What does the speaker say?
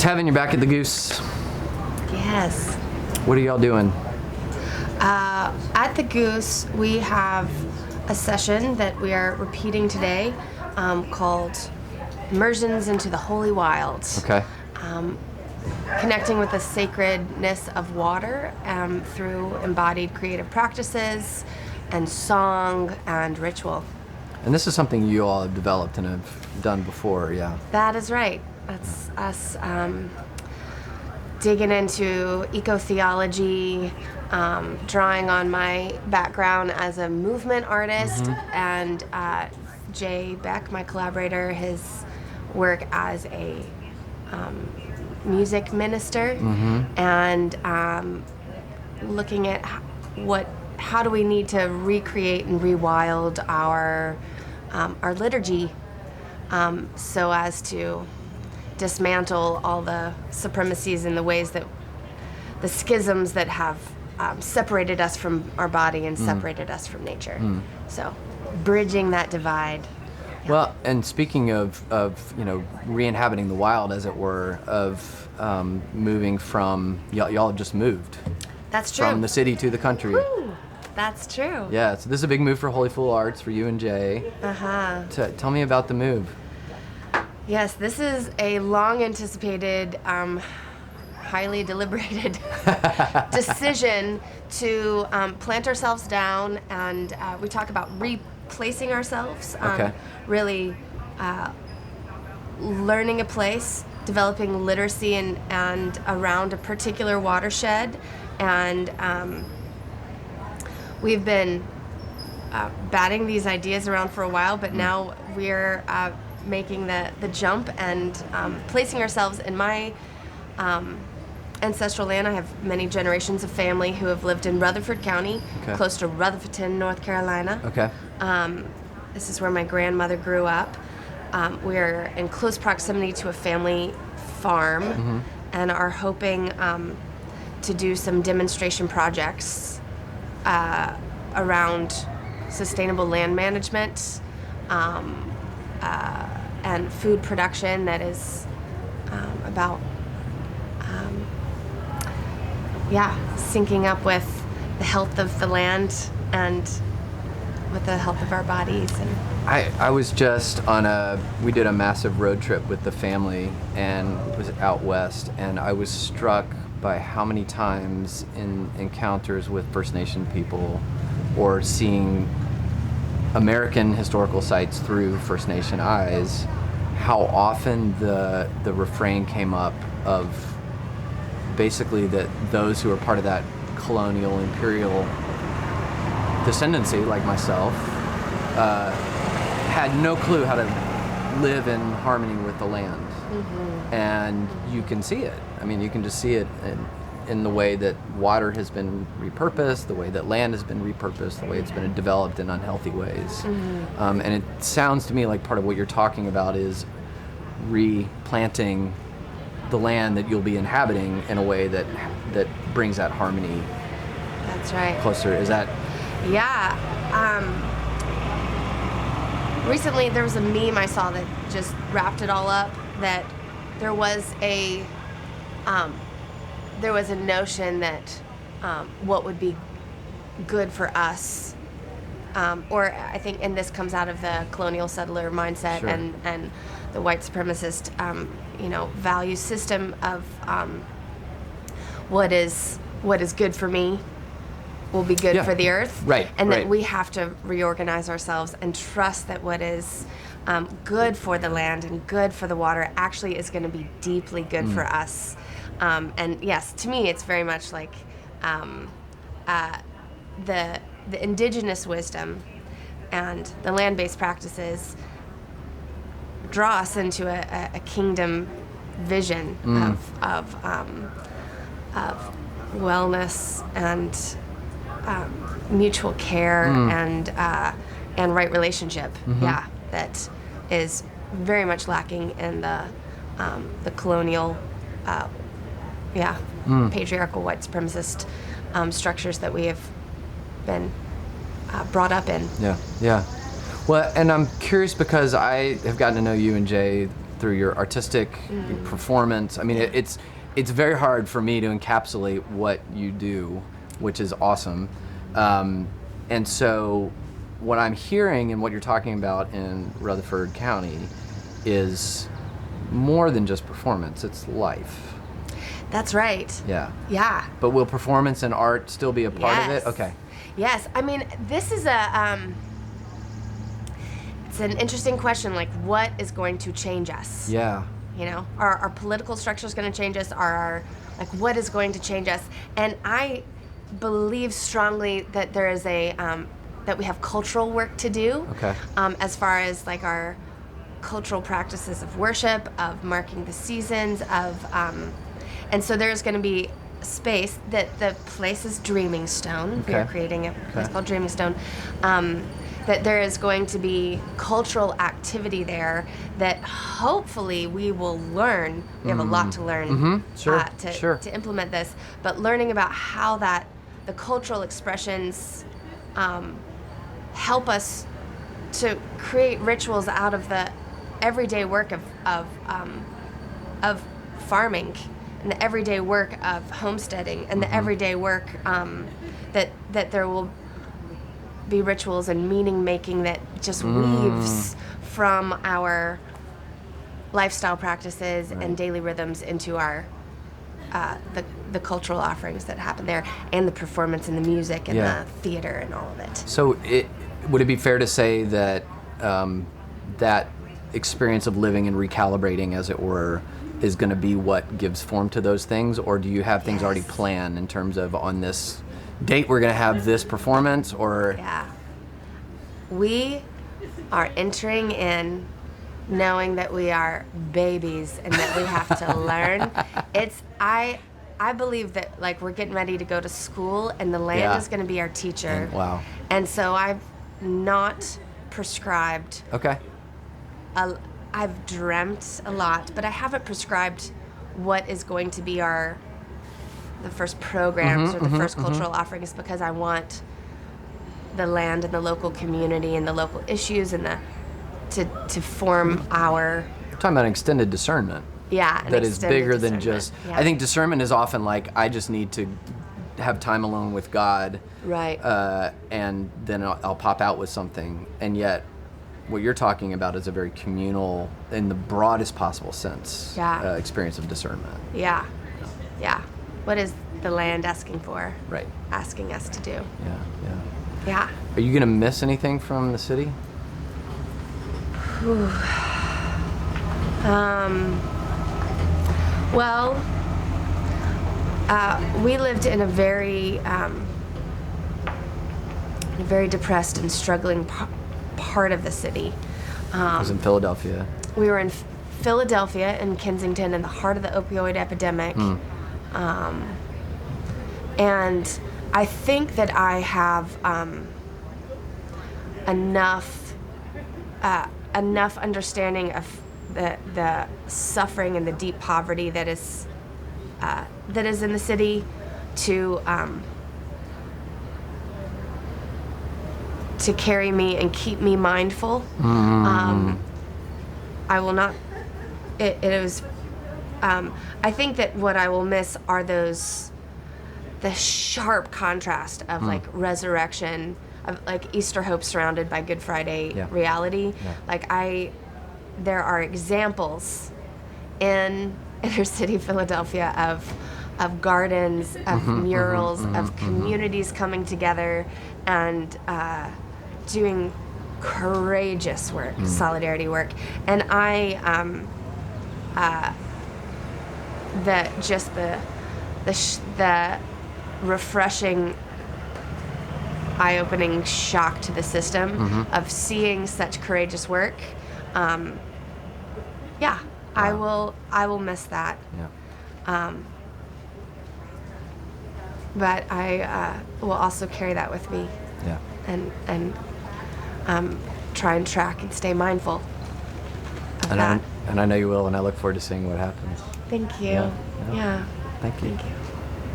Tevyn, you're back at the Goose. Yes. What are y'all doing? At the Goose, we have a session that we are repeating today called Immersions into the Holy Wild. Okay. Connecting with the sacredness of water through embodied creative practices and song and ritual. And this is something you all have developed and have done before, yeah? That is right. That's us digging into eco-theology, drawing on my background as a movement artist, and Jay Beck, my collaborator, his work as a music minister, and looking at how do we need to recreate and rewild our liturgy so as to dismantle all the supremacies and the ways that the schisms that have separated us from our body and separated us from nature. So bridging that divide. Well, and speaking of re-inhabiting the wild, as it were, of moving from, y'all have just moved. That's true. From the city to the country. Woo! That's true. Yeah, so this is a big move for Holy Fool Arts, for you and Jay. Tell me about the move. Yes, this is a long anticipated, highly deliberated decision to plant ourselves down, and we talk about replacing ourselves, really learning a place, developing literacy and around a particular watershed, and we've been batting these ideas around for a while, but now we're making the jump and placing ourselves in my ancestral land. I have many generations of family who have lived in Rutherford County, close to Rutherfordton, North Carolina. This is where my grandmother grew up. We're in close proximity to a family farm and are hoping to do some demonstration projects around sustainable land management and food production that is about syncing up with the health of the land and with the health of our bodies. And I was just we did a massive road trip with the family, and it was out west, and I was struck by how many times in encounters with First Nation people or seeing American historical sites through First Nation eyes, how often the refrain came up of basically that those who are part of that colonial imperial descendancy, like myself, had no clue how to live in harmony with the land. And you can see it. I mean, you can just see it in the way that water has been repurposed, the way that land has been repurposed, the way it's been developed in unhealthy ways. And it sounds to me like part of what you're talking about is replanting the land that you'll be inhabiting in a way that brings that harmony. That's right. Closer. Is that? Yeah. Recently there was a meme I saw that just wrapped it all up, that there was a notion that what would be good for us, or I think, and this comes out of the colonial settler mindset and the white supremacist value system of what is good for me will be good for the earth, and that we have to reorganize ourselves and trust that what is good for the land and good for the water actually is going to be deeply good for us. And yes, to me, it's very much like the indigenous wisdom and the land-based practices draw us into a kingdom vision of wellness and mutual care and right relationship. That is very much lacking in the colonial, patriarchal white supremacist structures that we have been brought up in. Yeah. Well, and I'm curious because I have gotten to know you and Jay through your artistic performance. I mean, it's very hard for me to encapsulate what you do, which is awesome. And so what I'm hearing and what you're talking about in Rutherford County is more than just performance, it's life. That's right. Yeah. Yeah. But will performance and art still be a part of it? Okay. Yes. I mean, this is it's an interesting question, like what is going to change us? Yeah. You know, our political structure is going to change us, like what is going to change us? And I believe strongly that there is that we have cultural work to do. Okay. As far as like our cultural practices of worship, of marking the seasons, and so there's going to be space that the place is Dreaming Stone. Okay. We are creating a place called Dreaming Stone. That there is going to be cultural activity there that hopefully we will learn. We have a lot to learn to implement this, but learning about how the cultural expressions help us to create rituals out of the everyday work of farming, and the everyday work of homesteading, and the everyday work that there will be rituals and meaning making that just weaves from our lifestyle practices and daily rhythms into our the cultural offerings that happen there, and the performance and the music and the theater and all of it. So would it be fair to say that that experience of living and recalibrating, as it were, is going to be what gives form to those things, or do you have things already planned in terms of on this date we're going to have this performance, or? Yeah. We are entering in knowing that we are babies and that we have to learn. I believe that like we're getting ready to go to school and the land is going to be our teacher. Wow. And so I've not prescribed. Okay. I've dreamt a lot, but I haven't prescribed what is going to be the first programs or the first cultural offerings, because I want the land and the local community and the local issues and to form our. We're talking about extended discernment. Yeah, that is bigger than just. Yeah. I think discernment is often like I just need to have time alone with God, right? And then I'll pop out with something, and yet what you're talking about is a very communal, in the broadest possible sense, experience of discernment. Yeah. What is the land asking for? Right. Asking us to do. Yeah. Are you gonna miss anything from the city? Well, we lived in a very depressed and struggling part of the city. I was in Philadelphia. We were in Philadelphia and Kensington, in the heart of the opioid epidemic. And I think that I have enough understanding of the suffering and the deep poverty that is in the city to carry me and keep me mindful. I will not. It was. I think that what I will miss are the sharp contrast of like resurrection, of like Easter hope surrounded by Good Friday reality. Like there are examples in inner city Philadelphia of gardens, of murals, of communities coming together and doing courageous work, solidarity work, and the refreshing, eye-opening shock to the system of seeing such courageous work. I will miss that. But I will also carry that with me. And try and track and stay mindful of that. And I know you will, and I look forward to seeing what happens. Thank you. Yeah. Thank you. Thank you.